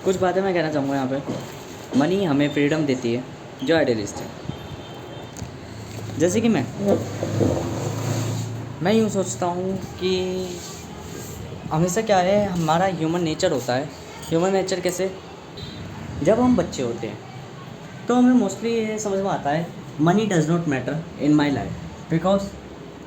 कुछ बातें मैं कहना चाहूँगा यहाँ पे। मनी हमें फ्रीडम देती है, जो आइडियलिस्ट है। जैसे कि मैं यूँ सोचता हूँ कि हमेशा क्या है, हमारा ह्यूमन नेचर होता है। ह्यूमन नेचर कैसे, जब हम बच्चे होते हैं तो हमें मोस्टली ये समझ में आता है money does not matter in my life, because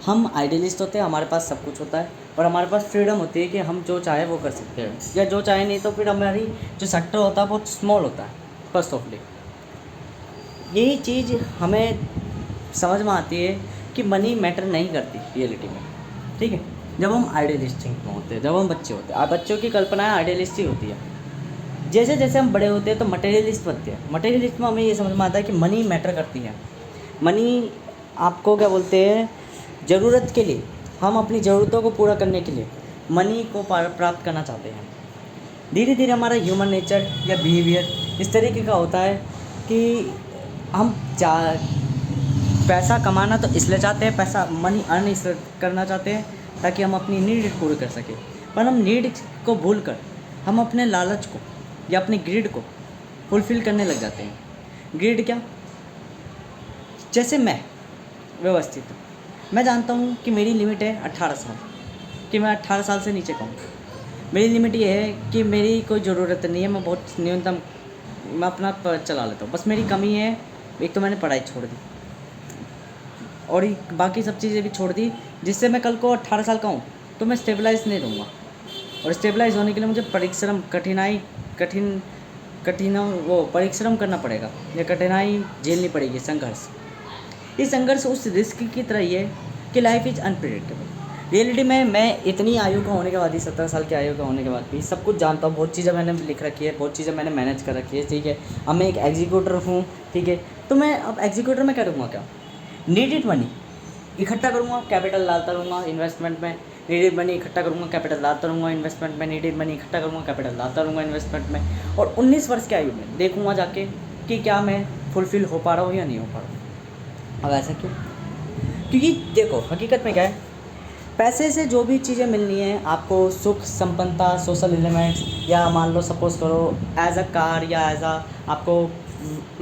हम आइडियलिस्ट होते हैं, हमारे पास सब कुछ होता है और हमारे पास फ्रीडम होती है कि हम जो चाहे वो कर सकते हैं, या जो चाहे नहीं तो फिर हमारी जो सेक्टर होता है बहुत स्मॉल होता है। फर्स्ट ऑफली यही चीज़ हमें समझ में आती है कि मनी मैटर नहीं करती रियलिटी में, ठीक है। जब हम आइडियलिस्ट में होते हैं, जब हम बच्चे होते हैं, बच्चों की कल्पनाएं आइडियलिस्ट ही होती है। जैसे जैसे हम बड़े होते हैं तो मटेरियलिस्ट बनते हैं। मटेरियलिस्ट में हमें ये समझ में आता है कि मनी मैटर करती है। मनी आपको क्या बोलते हैं, ज़रूरत के लिए, हम अपनी ज़रूरतों को पूरा करने के लिए मनी को प्राप्त करना चाहते हैं। धीरे धीरे हमारा ह्यूमन नेचर या बिहेवियर इस तरीके का होता है कि हम पैसा कमाना तो इसलिए चाहते हैं, पैसा मनी अर्न इसलिए करना चाहते हैं ताकि हम अपनी नीड पूरी कर सकें। पर हम नीड को भूल कर हम अपने लालच को या अपने ग्रीड को फुलफ़िल करने लग जाते हैं। ग्रीड क्या, जैसे मैं व्यवस्थित हूँ, मैं जानता हूँ कि मेरी लिमिट है 18 साल, कि मैं 18 साल से नीचे कहूँ। मेरी लिमिट ये है कि मेरी कोई ज़रूरत नहीं है, मैं बहुत न्यूनतम मैं अपना चला लेता हूँ। बस मेरी कमी है, एक तो मैंने पढ़ाई छोड़ दी और बाकी सब चीज़ें भी छोड़ दी, जिससे मैं कल को 18 साल का हूँ तो मैं स्टेबलाइज नहीं रहूँगा। और स्टेबलाइज होने के लिए मुझे परिश्रम करना पड़ेगा या कठिनाई झेलनी पड़ेगी, संघर्ष। ये संघर्ष उस रिस्क की तरह ही है कि लाइफ इज़ अनप्रेडिक्टेबल। रियलिटी में मैं इतनी आयु का होने के बाद ही, 17 साल की आयु का होने के बाद भी सब कुछ जानता हूँ। बहुत चीज़ें मैंने लिख रखी है, बहुत चीज़ें मैंने मैनेज कर रखी है, ठीक है। अब मैं एक एग्जीक्यूटर हूँ, ठीक है। तो मैं अब एग्जीक्यूटर में क्या करूँगा, क्या नीडेड मनी इकट्ठा करूँगा, कैपिटल डालता रहूँगा इन्वेस्टमेंट में। नीडेड मनी इकट्ठा करूँगा, कैपिटल डालता रहूँगा इन्वेस्टमेंट में। नीडेड मनी इकट्ठा करूँगा, कैपिटल डालता रहूँगा इन्वेस्टमेंट में। और 19 वर्ष की आयु में देखूँगा जाके कि क्या मैं फुलफ़िल हो पा रहा हूँ या नहीं हो पा रहा हूँ। अब ऐसा क्यों? क्योंकि देखो हकीकत में क्या है, पैसे से जो भी चीज़ें मिलनी है आपको, सुख, संपन्नता, सोशल एलिमेंट्स, या मान लो सपोज़ करो एज अ कार या एज अ आपको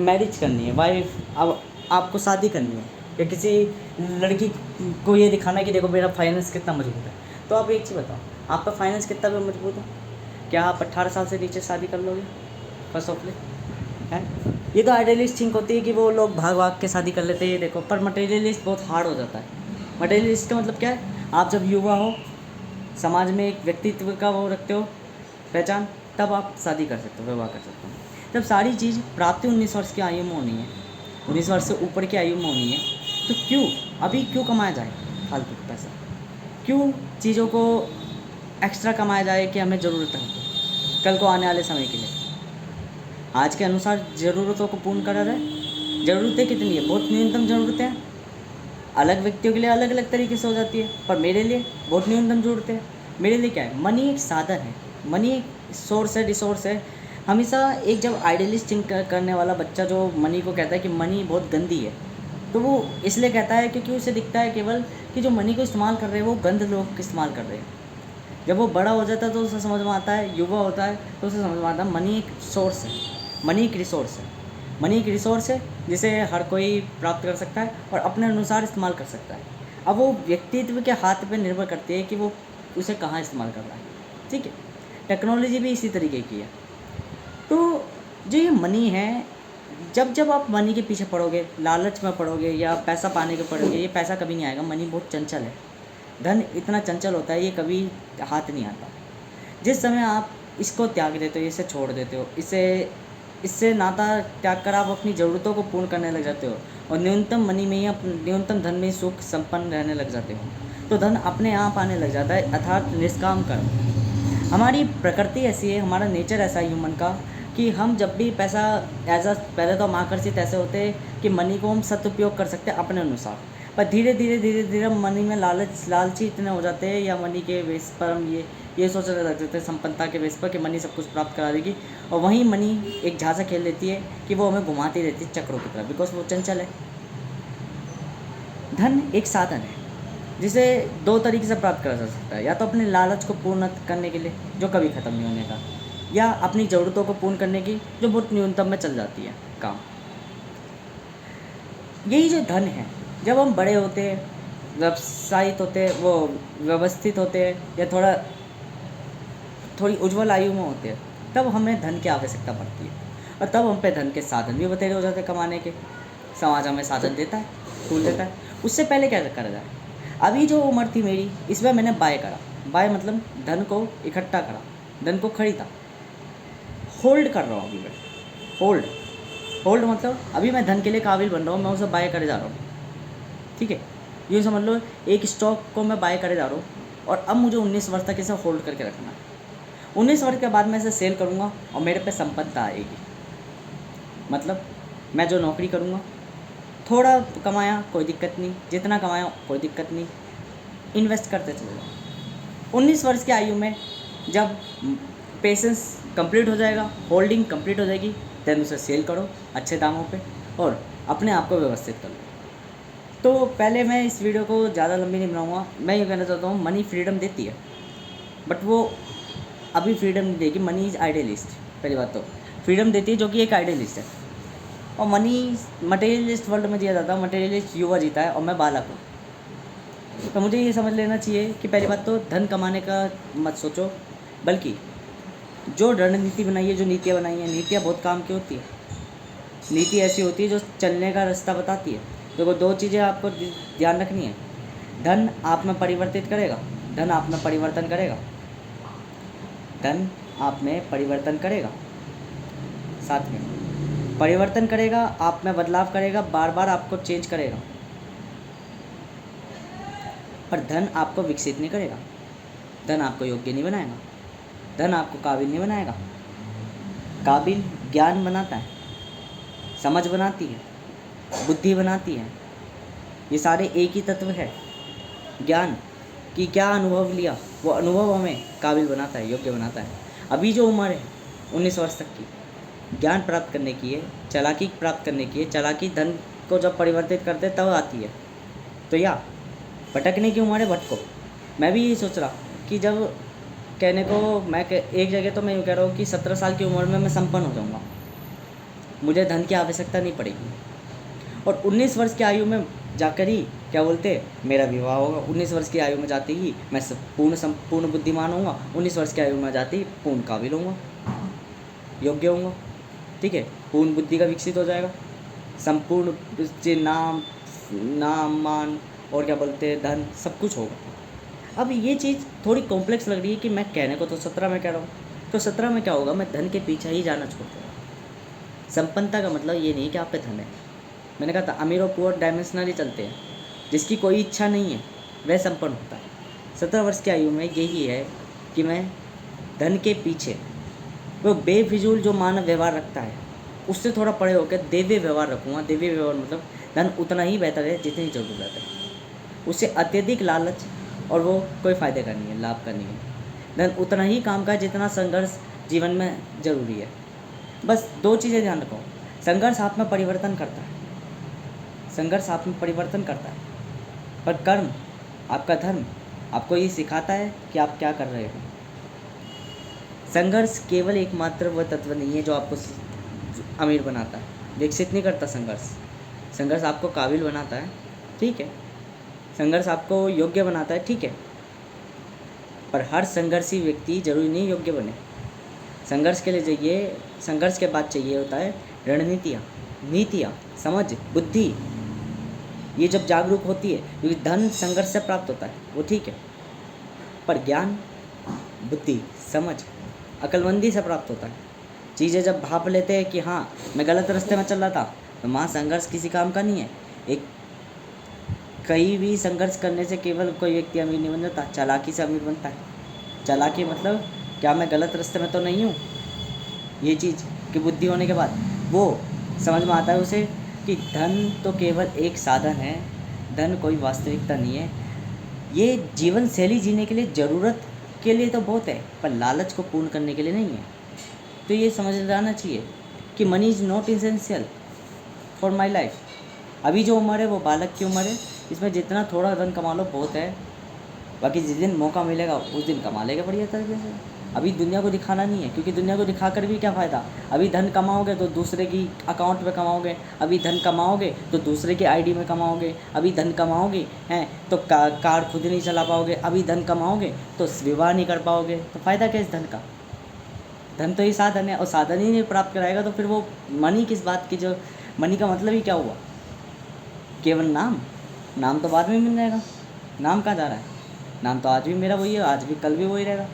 मैरिज करनी है, वाइफ, अब आपको शादी करनी है, या किसी लड़की को ये दिखाना है कि देखो मेरा फाइनेंस कितना मजबूत है। तो आप एक चीज़ बताओ, आपका फाइनेंस कितना भी मजबूत है, क्या आप 18 साल से नीचे शादी कर लोगे? फर्स्ट ऑफली है, ये तो आइडियलिस्ट थिंक होती है कि वो लोग भाग भाग के शादी कर लेते हैं, देखो। पर मटेरियलिस्ट बहुत हार्ड हो जाता है। मटेरियलिस्ट का मतलब क्या है, आप जब युवा हो, समाज में एक व्यक्तित्व का वो रखते हो पहचान, तब आप शादी कर सकते हो, विवाह कर सकते हो। तब सारी चीज़ प्राप्ति 19 वर्ष की आयु में होनी है, 19 वर्ष से ऊपर की आयु में होनी है। तो क्यों कमाया जाए फालतू पैसा? क्यों चीज़ों को एक्स्ट्रा कमाया जाए कि हमें ज़रूरत है कल को आने वाले समय के लिए? आज के अनुसार ज़रूरतों को पूर्ण करा जाए। ज़रूरतें कितनी है? बहुत न्यूनतम ज़रूरतें हैं। अलग व्यक्तियों के लिए अलग अलग तरीके से हो जाती है, पर मेरे लिए बहुत न्यूनतम ज़रूरतें हैं। मेरे लिए क्या है, मनी एक साधन है, मनी एक सोर्स है, रिसोर्स है। हमेशा एक जब आइडियलिस्ट थिंक करने वाला बच्चा जो मनी को कहता है कि मनी बहुत गंदी है, तो वो इसलिए कहता है क्योंकि उसे दिखता है केवल कि जो मनी को इस्तेमाल कर रहे हैं वो गंद लोग इस्तेमाल कर रहे हैं। जब वो बड़ा हो जाता है तो उसे समझ में आता है, युवा होता है तो उसे समझ में आता है मनी एक सोर्स है, मनी एक रिसोर्स है। मनी एक रिसोर्स है जिसे हर कोई प्राप्त कर सकता है और अपने अनुसार इस्तेमाल कर सकता है। अब वो व्यक्तित्व के हाथ पे निर्भर करती है कि वो उसे कहाँ इस्तेमाल कर रहा है, ठीक है। टेक्नोलॉजी भी इसी तरीके की है। तो जो ये मनी है, जब जब आप मनी के पीछे पड़ोगे, लालच में पड़ोगे या पैसा पाने के पड़ोगे, ये पैसा कभी नहीं आएगा। मनी बहुत चंचल है, धन इतना चंचल होता है, ये कभी हाथ नहीं आता। जिस समय आप इसको त्याग देते हो, इसे छोड़ देते हो, इससे नाता त्याग कर आप अपनी ज़रूरतों को पूर्ण करने लग जाते हो और न्यूनतम मनी में या न्यूनतम धन में सुख संपन्न रहने लग जाते हो, तो धन अपने आप आने लग जाता है, अर्थात निष्काम कर्म। हमारी प्रकृति ऐसी है, हमारा नेचर ऐसा है ह्यूमन का कि हम जब भी पैसा पहले तो हम आकर्षित ऐसे होते हैं कि मनी को हम सदुपयोग कर सकते हैं अपने अनुसार, पर धीरे धीरे हम मनी में लालची इतने हो जाते हैं, या मनी के बेस पर हम ये सोचने लग जाते हैं, संपन्नता के बेस पर, कि मनी सब कुछ प्राप्त करा देगी। और वहीं मनी एक झांसा खेल लेती है कि वो हमें घुमाती रहती है चक्रों की तरह, बिकॉज वो चंचल है। धन एक साधन है जिसे दो तरीके से प्राप्त करा जा सकता है, या तो अपने लालच को पूर्ण करने के लिए जो कभी ख़त्म नहीं होने का, या अपनी ज़रूरतों को पूर्ण करने की, जो बहुत न्यूनतम में चल जाती है काम। यही जो धन है, जब हम बड़े होते हैं, व्यवसायित होते हैं, वो व्यवस्थित होते हैं, या थोड़ी उज्ज्वल आयु में होते हैं, तब हमें धन की आवश्यकता पड़ती है, और तब हम पे धन के साधन भी बतेरे हो जाते हैं कमाने के। समाज हमें साधन देता है, टूल देता है। उससे पहले क्या करा जाए? अभी जो उम्र थी मेरी, इसमें मैंने बाय करा। बाय मतलब धन को इकट्ठा करा, धन को खरीदा, होल्ड कर रहा हूँ अभी मैं। होल्ड मतलब अभी मैं धन के लिए काबिल बन रहा हूँ, मैं उसे बाय करे जा रहा हूँ, ठीक है। यूँ समझ लो, एक स्टॉक को मैं बाय करे जा रहा हूँ, और अब मुझे 19 वर्ष तक इसे होल्ड करके रखना है। 19 वर्ष के बाद मैं इसे सेल करूँगा और मेरे पे संपत्ति आएगी। मतलब मैं जो नौकरी करूँगा, थोड़ा कमाया कोई दिक्कत नहीं, जितना कमाया कोई दिक्कत नहीं, इन्वेस्ट करते चले जाओ। 19 वर्ष की आयु में जब पेशेंस कंप्लीट हो जाएगा, होल्डिंग कंप्लीट हो जाएगी, देन उसे सेल करो अच्छे दामों पे और अपने आप को व्यवस्थित करो। तो पहले मैं इस वीडियो को ज़्यादा लंबी नहीं बनाऊँगा। मैं ये कहना चाहता हूँ, मनी फ्रीडम देती है, बट वो अभी फ्रीडम नहीं देगी। Money is idealist. पहली बात तो फ्रीडम देती है, जो कि एक आइडियलिस्ट है, और मनी मटेरियलिस्ट वर्ल्ड में जिया जाता है। मटेरियलिस्ट युवा जीता है और मैं बालक हूँ। तो मुझे ये समझ लेना चाहिए कि पहली बात तो धन कमाने का मत सोचो, बल्कि जो रणनीति बनाई है, जो नीतियाँ बनाई हैं, नीतियाँ बहुत काम की होती है। नीति ऐसी होती है जो चलने का रास्ता बताती है। देखो, दो चीज़ें आपको ध्यान रखनी है। धन आप में परिवर्तित करेगा, धन आप में परिवर्तन करेगा, धन आप में परिवर्तन करेगा, साथ में परिवर्तन करेगा, आप में बदलाव करेगा, बार बार आपको चेंज करेगा। पर धन आपको विकसित नहीं करेगा, धन आपको योग्य नहीं बनाएगा, धन आपको काबिल नहीं बनाएगा। काबिल ज्ञान बनाता है, समझ बनाती है, बुद्धि बनाती है। ये सारे एक ही तत्व है। ज्ञान कि क्या अनुभव लिया, वो अनुभव हमें काबिल बनाता है, योग्य बनाता है। अभी जो उम्र है 19 वर्ष तक की, ज्ञान प्राप्त करने की है, चालाकी प्राप्त करने की है। चालाकी धन को जब परिवर्तित करते तब आती है। तो या भटकने की उम्र है, भटको। मैं भी यही सोच रहा कि जब कहने को मैं एक जगह तो मैं यूँ कह रहा हूँ कि 17 साल की उम्र में मैं संपन्न हो जाऊँगा, मुझे धन की आवश्यकता नहीं पड़ेगी। और 19 वर्ष की आयु में जाकर ही क्या बोलते मेरा विवाह होगा। 19 वर्ष की आयु में जाते ही मैं पूर्ण बुद्धिमान होऊंगा। 19 वर्ष की आयु में जाते ही पूर्ण काबिल होऊंगा, योग्य होऊंगा, ठीक है। पूर्ण बुद्धि का विकसित हो जाएगा, संपूर्ण नाम मान और क्या बोलते हैं धन, सब कुछ होगा। अब ये चीज़ थोड़ी कॉम्प्लेक्स लग रही है कि मैं कहने को तो 17 में कह रहा हूँ, तो 17 में क्या होगा, मैं धन के पीछे ही जाना छोड़ दूँगा। संपन्नता का मतलब ये नहीं कि आप पे धन है। मैंने कहा था अमीर और पुअर डायमेंशनली चलते हैं। जिसकी कोई इच्छा नहीं है वह संपन्न होता है। 17 वर्ष की आयु में यही है कि मैं धन के पीछे, वो बेफिजूल जो मानव व्यवहार रखता है उससे थोड़ा परे होकर देव्य व्यवहार रखूँगा। देव्य व्यवहार मतलब धन उतना ही बेहतर है जितनी ज़रूरत है, उससे अत्यधिक लालच और वो कोई फ़ायदे का नहीं है, लाभ का नहीं है। धन उतना ही काम का जितना संघर्ष जीवन में ज़रूरी है। बस दो चीज़ें ध्यान रखो, संघर्ष आप में परिवर्तन करता है, संघर्ष आप में परिवर्तन करता है, पर कर्म, आपका धर्म आपको ये सिखाता है कि आप क्या कर रहे हो। संघर्ष केवल एकमात्र वह तत्व नहीं है जो आपको अमीर बनाता है, विकसित नहीं करता। संघर्ष आपको काबिल बनाता है, ठीक है। संघर्ष आपको योग्य बनाता है, ठीक है। पर हर संघर्षी व्यक्ति जरूरी नहीं योग्य बने। संघर्ष के लिए चाहिए, संघर्ष के बाद चाहिए होता है रणनीतियाँ, नीतियाँ, समझ, बुद्धि। ये जब जागरूक होती है, क्योंकि धन संघर्ष से प्राप्त होता है, वो ठीक है। पर ज्ञान, बुद्धि, समझ, अक्लमंदी से प्राप्त होता है। चीज़ें जब भाप लेते हैं कि हाँ मैं गलत रास्ते में चल रहा था, तो वहाँ संघर्ष किसी काम का नहीं है। एक कहीं भी संघर्ष करने से केवल कोई व्यक्ति अमीर नहीं बन जाता, चालाकी से अमीर बनता है। चालाकी मतलब क्या मैं गलत रास्ते में तो नहीं हूँ, ये चीज़ की बुद्धि होने के बाद वो समझ में आता है उसे कि धन तो केवल एक साधन है, धन कोई वास्तविकता नहीं है। ये जीवन शैली जीने के लिए, ज़रूरत के लिए तो बहुत है, पर लालच को पूर्ण करने के लिए नहीं है। तो ये समझ जाना चाहिए कि money is not essential for my life. अभी जो उम्र है वो बालक की उम्र है, इसमें जितना थोड़ा धन कमा लो बहुत है। बाकी जिस दिन मौका मिलेगा उस दिन कमा लेगा बढ़िया तरीके से। अभी दुनिया को दिखाना नहीं है, क्योंकि दुनिया को दिखाकर भी क्या फ़ायदा। अभी धन कमाओगे तो दूसरे की अकाउंट में कमाओगे, अभी धन कमाओगे तो दूसरे के आईडी में कमाओगे, अभी धन कमाओगे हैं तो कार खुद नहीं चला पाओगे, अभी धन कमाओगे तो विवाह नहीं कर पाओगे। तो फ़ायदा क्या इस धन का। धन तो ही साधन है, और साधन ही नहीं प्राप्त कराएगा तो फिर वो मनी किस बात की। जो मनी का मतलब ही क्या हुआ, केवल नाम। नाम तो बाद में मिल जाएगा, नाम कहाँ जा रहा है। नाम तो आज भी मेरा वही है, आज भी कल भी वही रहेगा।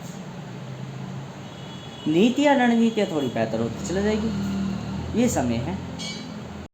नीतियाँ रणनीतियाँ थोड़ी बेहतर होती चली जाएगी। ये समय है